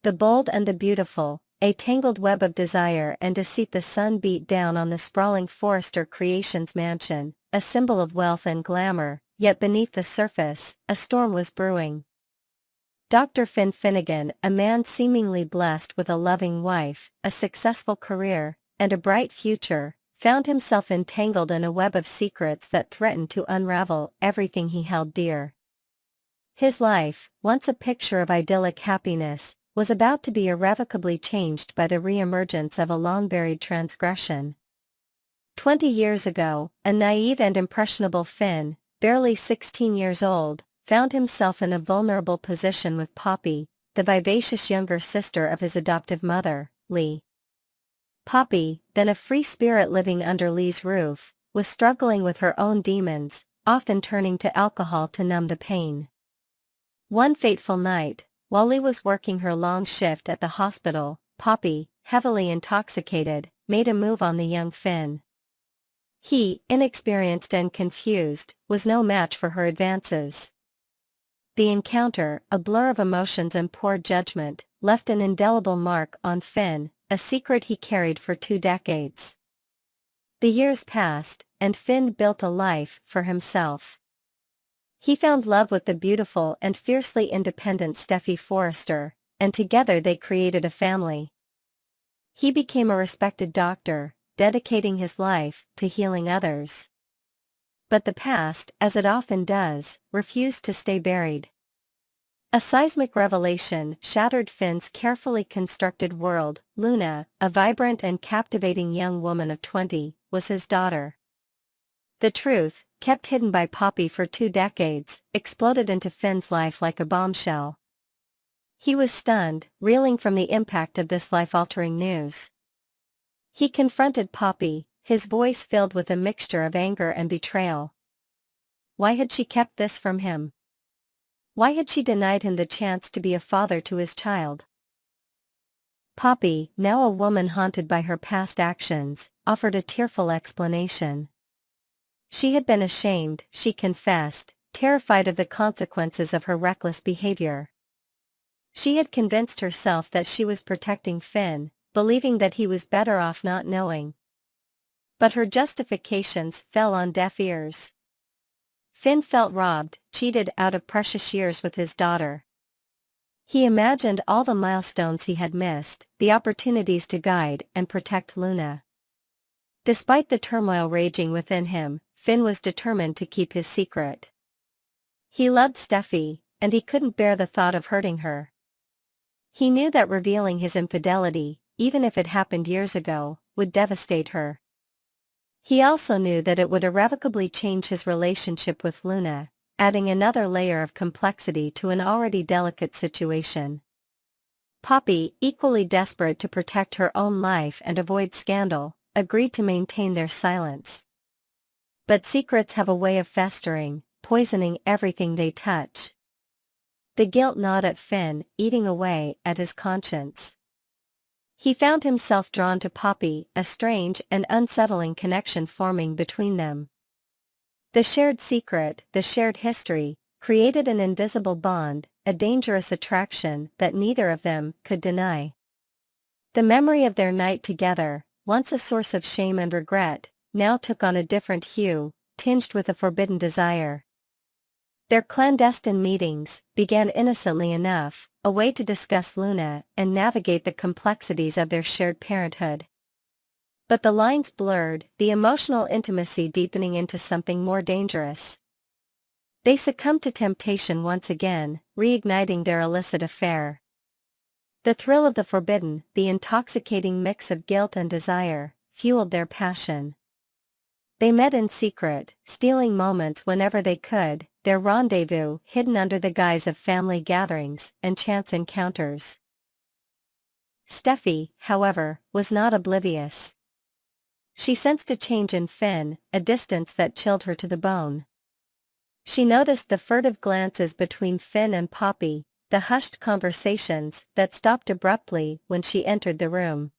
The bold and the beautiful, a tangled web of desire and deceit. The sun beat down on the sprawling Forrester Creations mansion, a symbol of wealth and glamour, yet beneath the surface, a storm was brewing. Dr. Finn Finnegan, a man seemingly blessed with a loving wife, a successful career, and a bright future, found himself entangled in a web of secrets that threatened to unravel everything he held dear. His life, once a picture of idyllic happiness, was about to be irrevocably changed by the re-emergence of a long-buried transgression. 20 years ago, a naive and impressionable Finn, barely 16 years old, found himself in a vulnerable position with Poppy, the vivacious younger sister of his adoptive mother, Lee. Poppy, then a free spirit living under Lee's roof, was struggling with her own demons, often turning to alcohol to numb the pain. One fateful night, while Lee was working her long shift at the hospital, Poppy, heavily intoxicated, made a move on the young Finn. He, inexperienced and confused, was no match for her advances. The encounter, a blur of emotions and poor judgment, left an indelible mark on Finn, a secret he carried for 2 decades. The years passed, and Finn built a life for himself. He found love with the beautiful and fiercely independent Steffi Forrester, and together they created a family. He became a respected doctor, dedicating his life to healing others. But the past, as it often does, refused to stay buried. A seismic revelation shattered Finn's carefully constructed world. Luna, a vibrant and captivating young woman of 20, was his daughter. The truth, kept hidden by Poppy for 2 decades, exploded into Finn's life like a bombshell. He was stunned, reeling from the impact of this life-altering news. He confronted Poppy, his voice filled with a mixture of anger and betrayal. Why had she kept this from him? Why had she denied him the chance to be a father to his child? Poppy, now a woman haunted by her past actions, offered a tearful explanation. She had been ashamed, she confessed, terrified of the consequences of her reckless behavior. She had convinced herself that she was protecting Finn, believing that he was better off not knowing. But her justifications fell on deaf ears. Finn felt robbed, cheated out of precious years with his daughter. He imagined all the milestones he had missed, the opportunities to guide and protect Luna. Despite the turmoil raging within him, Finn was determined to keep his secret. He loved Steffi, and he couldn't bear the thought of hurting her. He knew that revealing his infidelity, even if it happened years ago, would devastate her. He also knew that it would irrevocably change his relationship with Luna, adding another layer of complexity to an already delicate situation. Poppy, equally desperate to protect her own life and avoid scandal, agreed to maintain their silence. But secrets have a way of festering, poisoning everything they touch. The guilt gnawed at Finn, eating away at his conscience. He found himself drawn to Poppy, a strange and unsettling connection forming between them. The shared secret, the shared history, created an invisible bond, a dangerous attraction that neither of them could deny. The memory of their night together, once a source of shame and regret, now took on a different hue, tinged with a forbidden desire. Their clandestine meetings began innocently enough, a way to discuss Luna and navigate the complexities of their shared parenthood. But the lines blurred, the emotional intimacy deepening into something more dangerous. They succumbed to temptation once again, reigniting their illicit affair. The thrill of the forbidden, the intoxicating mix of guilt and desire, fueled their passion. They met in secret, stealing moments whenever they could, their rendezvous hidden under the guise of family gatherings and chance encounters. Steffi, however, was not oblivious. She sensed a change in Finn, a distance that chilled her to the bone. She noticed the furtive glances between Finn and Poppy, the hushed conversations that stopped abruptly when she entered the room.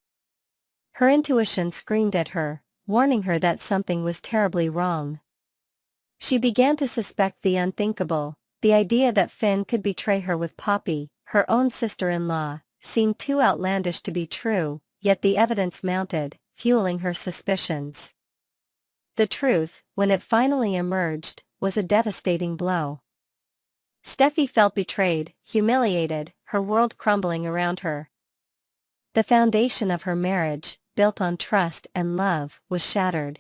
Her intuition screamed at her, warning her that something was terribly wrong. She began to suspect the unthinkable, the idea that Finn could betray her with Poppy, her own sister-in-law, seemed too outlandish to be true, yet the evidence mounted, fueling her suspicions. The truth, when it finally emerged, was a devastating blow. Steffi felt betrayed, humiliated, her world crumbling around her. The foundation of her marriage, built on trust and love, was shattered.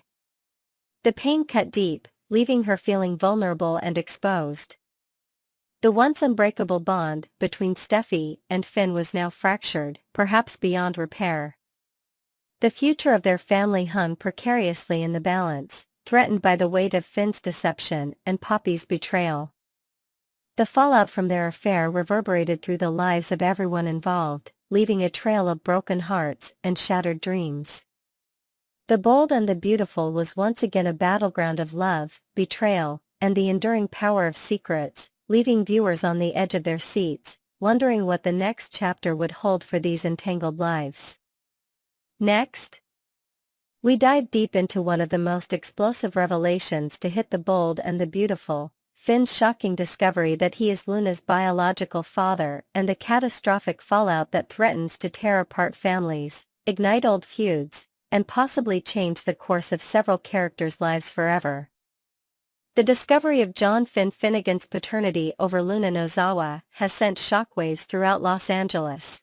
The pain cut deep, leaving her feeling vulnerable and exposed. The once unbreakable bond between Steffi and Finn was now fractured, perhaps beyond repair. The future of their family hung precariously in the balance, threatened by the weight of Finn's deception and Poppy's betrayal. The fallout from their affair reverberated through the lives of everyone involved, leaving a trail of broken hearts and shattered dreams. The Bold and the Beautiful was once again a battleground of love, betrayal, and the enduring power of secrets, leaving viewers on the edge of their seats, wondering what the next chapter would hold for these entangled lives. Next, we dive deep into one of the most explosive revelations to hit The Bold and the Beautiful, Finn's shocking discovery that he is Luna's biological father and the catastrophic fallout that threatens to tear apart families, ignite old feuds, and possibly change the course of several characters' lives forever. The discovery of John Finn Finnegan's paternity over Luna Nozawa has sent shockwaves throughout Los Angeles.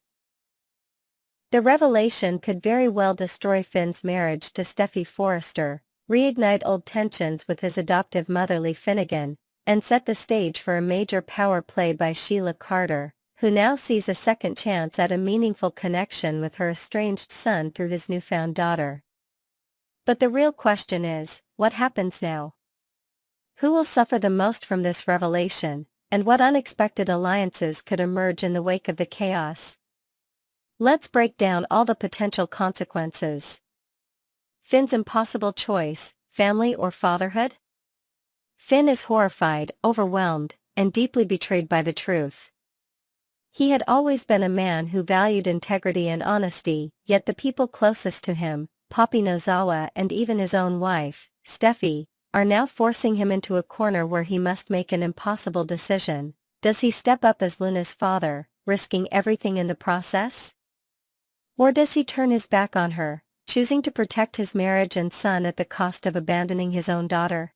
The revelation could very well destroy Finn's marriage to Steffi Forrester, reignite old tensions with his adoptive mother Lee Finnegan, and set the stage for a major power play by Sheila Carter, who now sees a second chance at a meaningful connection with her estranged son through his newfound daughter. But the real question is, what happens now? Who will suffer the most from this revelation, and what unexpected alliances could emerge in the wake of the chaos? Let's break down all the potential consequences. Finn's impossible choice, family or fatherhood? Finn is horrified, overwhelmed, and deeply betrayed by the truth. He had always been a man who valued integrity and honesty, yet the people closest to him, Poppy Nozawa and even his own wife, Steffi, are now forcing him into a corner where he must make an impossible decision. Does he step up as Luna's father, risking everything in the process? Or does he turn his back on her, choosing to protect his marriage and son at the cost of abandoning his own daughter?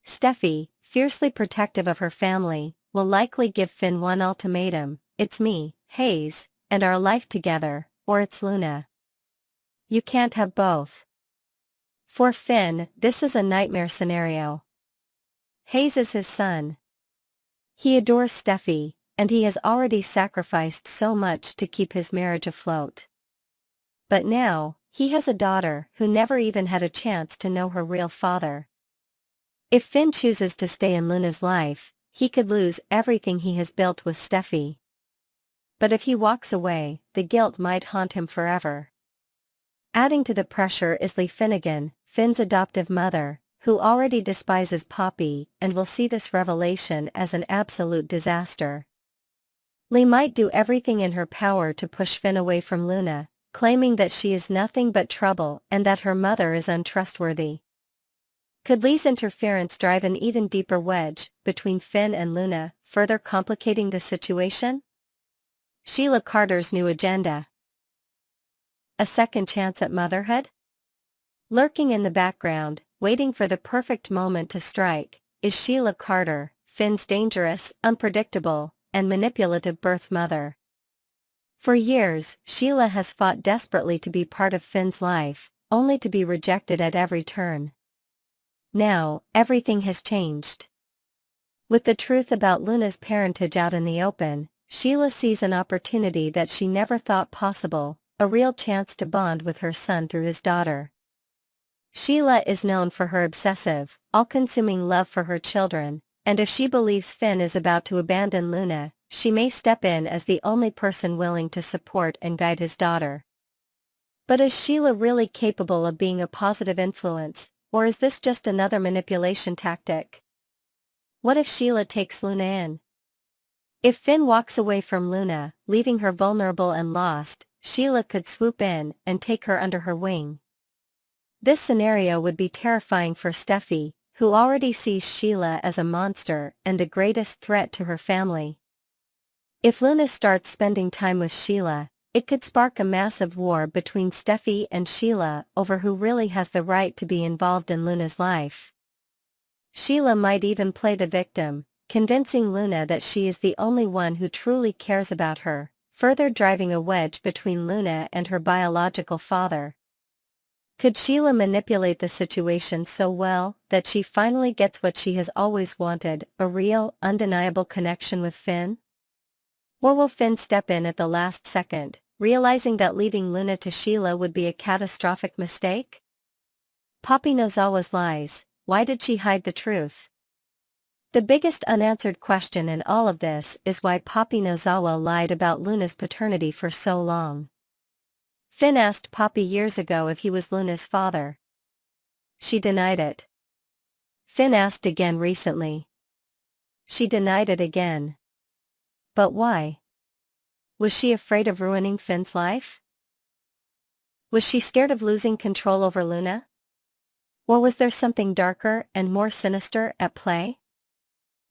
Steffi, fiercely protective of her family, will likely give Finn one ultimatum: it's me, Hayes, and our life together, or it's Luna. You can't have both. For Finn, this is a nightmare scenario. Hayes is his son. He adores Steffi, and he has already sacrificed so much to keep his marriage afloat. But now, he has a daughter who never even had a chance to know her real father. If Finn chooses to stay in Luna's life, he could lose everything he has built with Steffi. But if he walks away, the guilt might haunt him forever. Adding to the pressure is Lee Finnegan, Finn's adoptive mother, who already despises Poppy and will see this revelation as an absolute disaster. Lee might do everything in her power to push Finn away from Luna, claiming that she is nothing but trouble and that her mother is untrustworthy. Could Lee's interference drive an even deeper wedge between Finn and Luna, further complicating the situation? Sheila Carter's new agenda. A second chance at motherhood? Lurking in the background, waiting for the perfect moment to strike, is Sheila Carter, Finn's dangerous, unpredictable, and manipulative birth mother. For years, Sheila has fought desperately to be part of Finn's life, only to be rejected at every turn. Now, everything has changed. With the truth about Luna's parentage out in the open, Sheila sees an opportunity that she never thought possible, a real chance to bond with her son through his daughter. Sheila is known for her obsessive, all-consuming love for her children, and if she believes Finn is about to abandon Luna, she may step in as the only person willing to support and guide his daughter. But is Sheila really capable of being a positive influence, or is this just another manipulation tactic? What if Sheila takes Luna in? If Finn walks away from Luna, leaving her vulnerable and lost, Sheila could swoop in and take her under her wing. This scenario would be terrifying for Steffi, who already sees Sheila as a monster and the greatest threat to her family. If Luna starts spending time with Sheila, it could spark a massive war between Steffi and Sheila over who really has the right to be involved in Luna's life. Sheila might even play the victim, convincing Luna that she is the only one who truly cares about her, further driving a wedge between Luna and her biological father. Could Sheila manipulate the situation so well that she finally gets what she has always wanted, a real, undeniable connection with Finn? Or will Finn step in at the last second, realizing that leaving Luna to Sheila would be a catastrophic mistake? Poppy Nozawa's lies, why did she hide the truth? The biggest unanswered question in all of this is why Poppy Nozawa lied about Luna's paternity for so long. Finn asked Poppy years ago if he was Luna's father. She denied it. Finn asked again recently. She denied it again. But why? Was she afraid of ruining Finn's life? Was she scared of losing control over Luna? Or was there something darker and more sinister at play?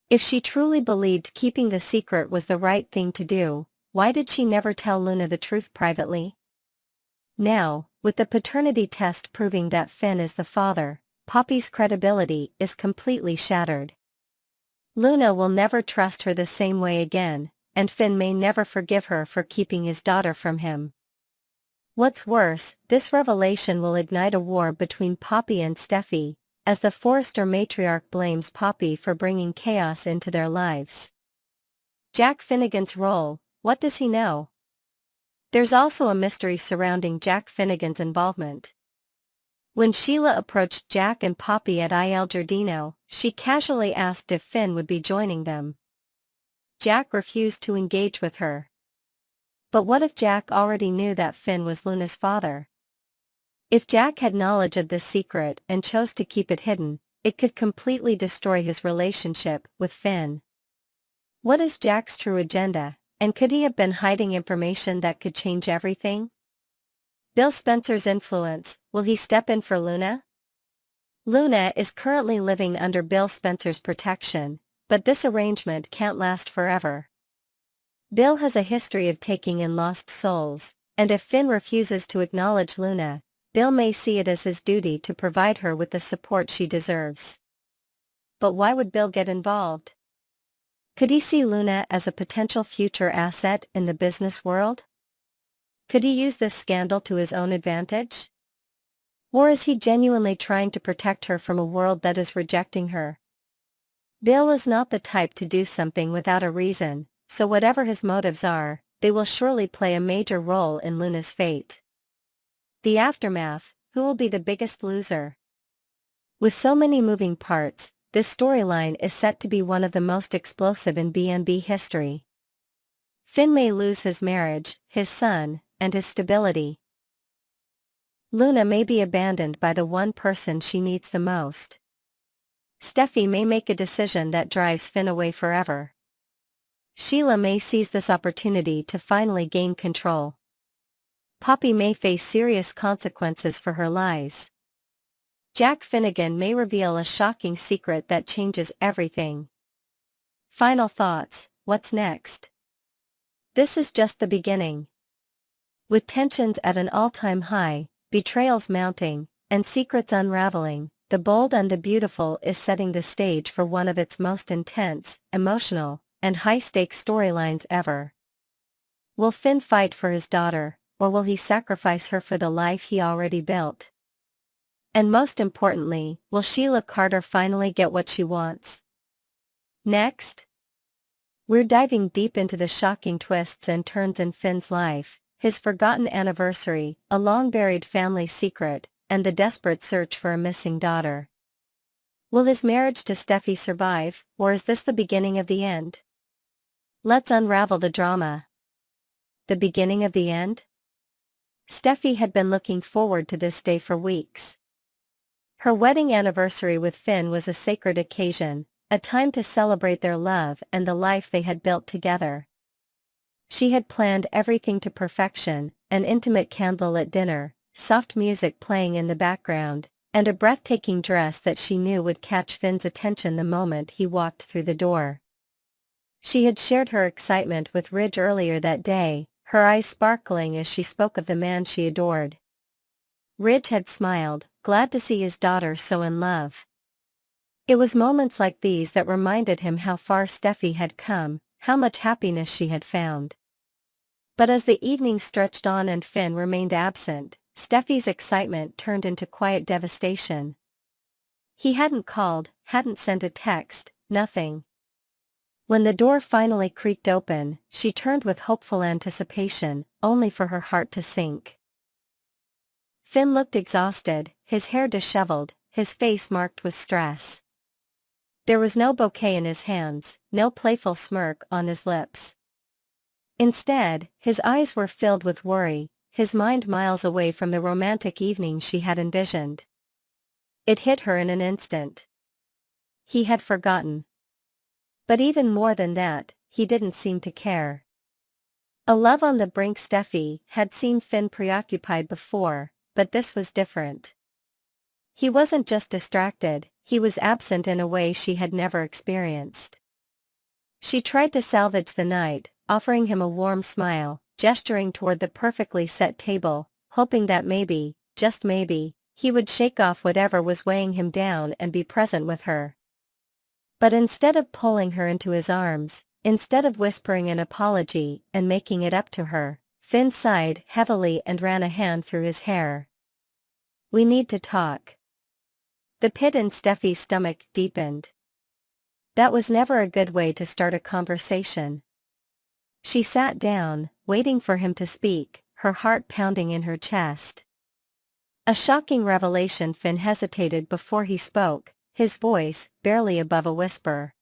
If she truly believed keeping the secret was the right thing to do, why did she never tell Luna the truth privately? Now, with the paternity test proving that Finn is the father, Poppy's credibility is completely shattered. Luna will never trust her the same way again, and Finn may never forgive her for keeping his daughter from him. What's worse, this revelation will ignite a war between Poppy and Steffi, as the Forrester matriarch blames Poppy for bringing chaos into their lives. Jack Finnegan's role, what does he know? There's also a mystery surrounding Jack Finnegan's involvement. When Sheila approached Jack and Poppy at Il Giardino, she casually asked if Finn would be joining them. Jack refused to engage with her. But what if Jack already knew that Finn was Luna's father? If Jack had knowledge of this secret and chose to keep it hidden, it could completely destroy his relationship with Finn. What is Jack's true agenda, and could he have been hiding information that could change everything? Bill Spencer's influence, will he step in for Luna? Luna is currently living under Bill Spencer's protection, but this arrangement can't last forever. Bill has a history of taking in lost souls, and if Finn refuses to acknowledge Luna, Bill may see it as his duty to provide her with the support she deserves. But why would Bill get involved? Could he see Luna as a potential future asset in the business world? Could he use this scandal to his own advantage? Or is he genuinely trying to protect her from a world that is rejecting her? Bill is not the type to do something without a reason, so whatever his motives are, they will surely play a major role in Luna's fate. The aftermath, who will be the biggest loser? With so many moving parts, this storyline is set to be one of the most explosive in B&B history. Finn may lose his marriage, his son, and his stability. Luna may be abandoned by the one person she needs the most. Steffi may make a decision that drives Finn away forever. Sheila may seize this opportunity to finally gain control. Poppy may face serious consequences for her lies. Jack Finnegan may reveal a shocking secret that changes everything. Final thoughts, what's next? This is just the beginning. With tensions at an all-time high, betrayals mounting, and secrets unraveling, The Bold and the Beautiful is setting the stage for one of its most intense, emotional, and high-stakes storylines ever. Will Finn fight for his daughter, or will he sacrifice her for the life he already built? And most importantly, will Sheila Carter finally get what she wants? Next, we're diving deep into the shocking twists and turns in Finn's life, his forgotten anniversary, a long-buried family secret, and the desperate search for a missing daughter. Will his marriage to Steffi survive, or is this the beginning of the end? Let's unravel the drama. The beginning of the end? Steffi had been looking forward to this day for weeks. Her wedding anniversary with Finn was a sacred occasion, a time to celebrate their love and the life they had built together. She had planned everything to perfection, an intimate candlelit dinner, soft music playing in the background, and a breathtaking dress that she knew would catch Finn's attention the moment he walked through the door. She had shared her excitement with Ridge earlier that day, her eyes sparkling as she spoke of the man she adored. Ridge had smiled, glad to see his daughter so in love. It was moments like these that reminded him how far Steffi had come, how much happiness she had found. But as the evening stretched on and Finn remained absent, Steffi's excitement turned into quiet devastation. He hadn't called, hadn't sent a text, nothing. When the door finally creaked open, she turned with hopeful anticipation, only for her heart to sink. Finn looked exhausted, his hair disheveled, his face marked with stress. There was no bouquet in his hands, no playful smirk on his lips. Instead, his eyes were filled with worry, his mind miles away from the romantic evening she had envisioned. It hit her in an instant. He had forgotten. But even more than that, he didn't seem to care. A love on the brink. Steffi had seen Finn preoccupied before, but this was different. He wasn't just distracted, he was absent in a way she had never experienced. She tried to salvage the night, offering him a warm smile, gesturing toward the perfectly set table, hoping that maybe, just maybe, he would shake off whatever was weighing him down and be present with her. But instead of pulling her into his arms, instead of whispering an apology and making it up to her, Finn sighed heavily and ran a hand through his hair. "We need to talk." The pit in Steffi's stomach deepened. That was never a good way to start a conversation. She sat down, waiting for him to speak, her heart pounding in her chest. A shocking revelation. Finn hesitated before he spoke, his voice barely above a whisper.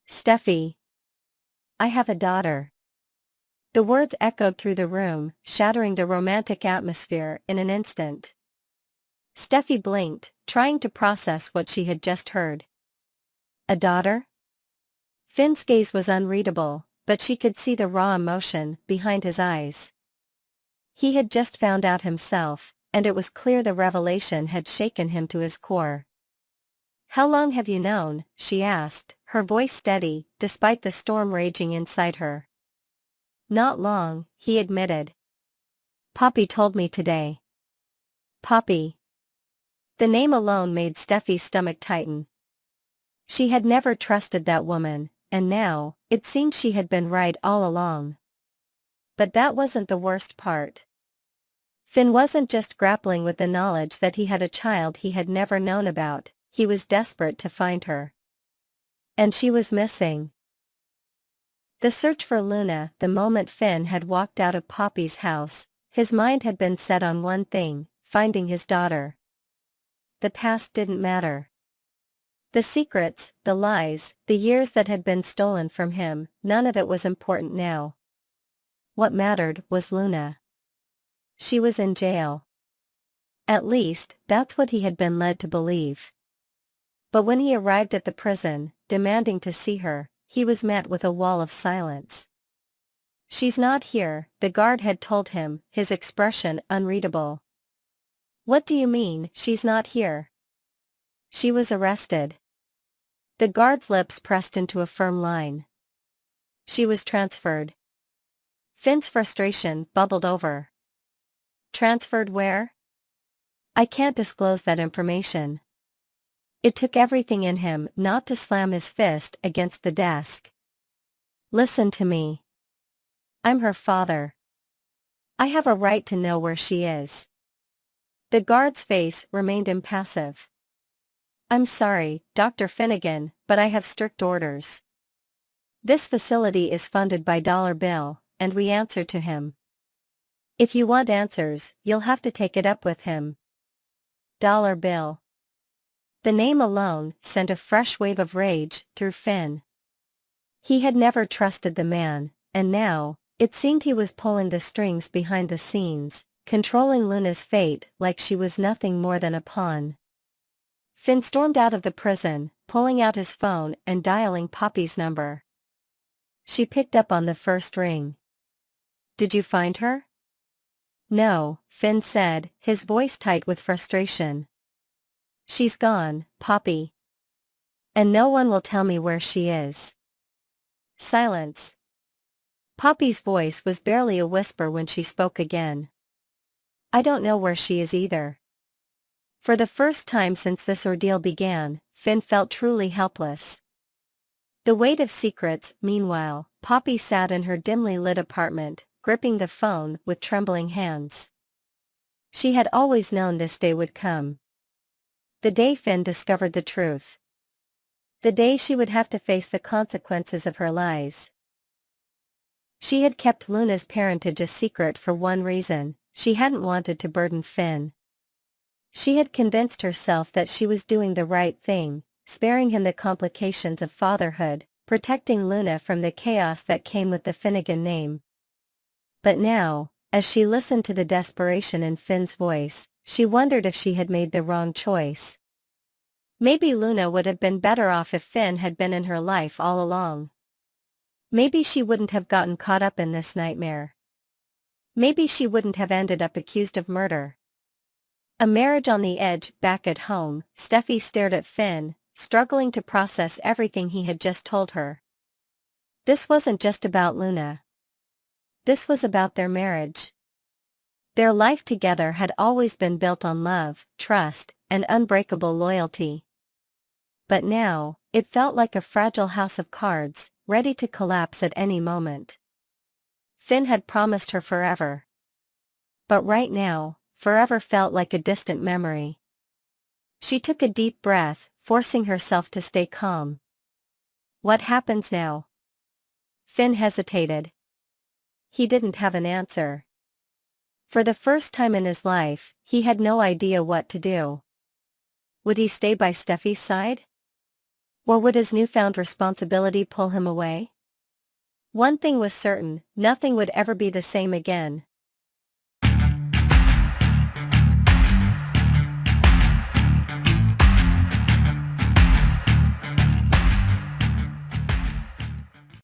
"Steffi, I have a daughter." The words echoed through the room, shattering the romantic atmosphere in an instant. Steffi blinked, trying to process what she had just heard. A daughter? Finn's gaze was unreadable, but she could see the raw emotion behind his eyes. He had just found out himself, and it was clear the revelation had shaken him to his core. "How long have you known?" she asked, her voice steady, despite the storm raging inside her. "Not long," he admitted. "Poppy told me today." Poppy. The name alone made Steffi's stomach tighten. She had never trusted that woman, and now, it seemed she had been right all along. But that wasn't the worst part. Finn wasn't just grappling with the knowledge that he had a child he had never known about, he was desperate to find her. And she was missing. The search for Luna. The moment Finn had walked out of Poppy's house, his mind had been set on one thing, finding his daughter. The past didn't matter. The secrets, the lies, the years that had been stolen from him, none of it was important now. What mattered was Luna. She was in jail. At least, that's what he had been led to believe. But when he arrived at the prison, demanding to see her, he was met with a wall of silence. "She's not here," the guard had told him, his expression unreadable. "What do you mean, she's not here?" "She was arrested." The guard's lips pressed into a firm line. "She was transferred." Finn's frustration bubbled over. "Transferred where?" "I can't disclose that information." It took everything in him not to slam his fist against the desk. "Listen to me. I'm her father. I have a right to know where she is." The guard's face remained impassive. "I'm sorry, Dr. Finnegan, but I have strict orders. This facility is funded by Dollar Bill, and we answer to him. If you want answers, you'll have to take it up with him." Dollar Bill. The name alone sent a fresh wave of rage through Finn. He had never trusted the man, and now, it seemed he was pulling the strings behind the scenes, controlling Luna's fate like she was nothing more than a pawn. Finn stormed out of the prison, pulling out his phone and dialing Poppy's number. She picked up on the first ring. "Did you find her?" "No," Finn said, his voice tight with frustration. "She's gone, Poppy. And no one will tell me where she is." Silence. Poppy's voice was barely a whisper when she spoke again. I don't know where she is either. For the first time since this ordeal began, Finn felt truly helpless. The weight of secrets. Meanwhile, Poppy sat in her dimly lit apartment, gripping the phone with trembling hands. She had always known this day would come. The day Finn discovered the truth. The day she would have to face the consequences of her lies. She had kept Luna's parentage a secret for one reason: she hadn't wanted to burden Finn. She had convinced herself that she was doing the right thing, sparing him the complications of fatherhood, protecting Luna from the chaos that came with the Finnegan name. But now, as she listened to the desperation in Finn's voice, she wondered if she had made the wrong choice. Maybe Luna would have been better off if Finn had been in her life all along. Maybe she wouldn't have gotten caught up in this nightmare. Maybe she wouldn't have ended up accused of murder. A marriage on the edge. Back at home, Steffi stared at Finn, struggling to process everything he had just told her. This wasn't just about Luna. This was about their marriage. Their life together had always been built on love, trust, and unbreakable loyalty. But now, it felt like a fragile house of cards, ready to collapse at any moment. Finn had promised her forever. But right now, forever felt like a distant memory. She took a deep breath, forcing herself to stay calm. What happens now? Finn hesitated. He didn't have an answer. For the first time in his life, he had no idea what to do. Would he stay by Steffi's side? Or would his newfound responsibility pull him away? One thing was certain: nothing would ever be the same again,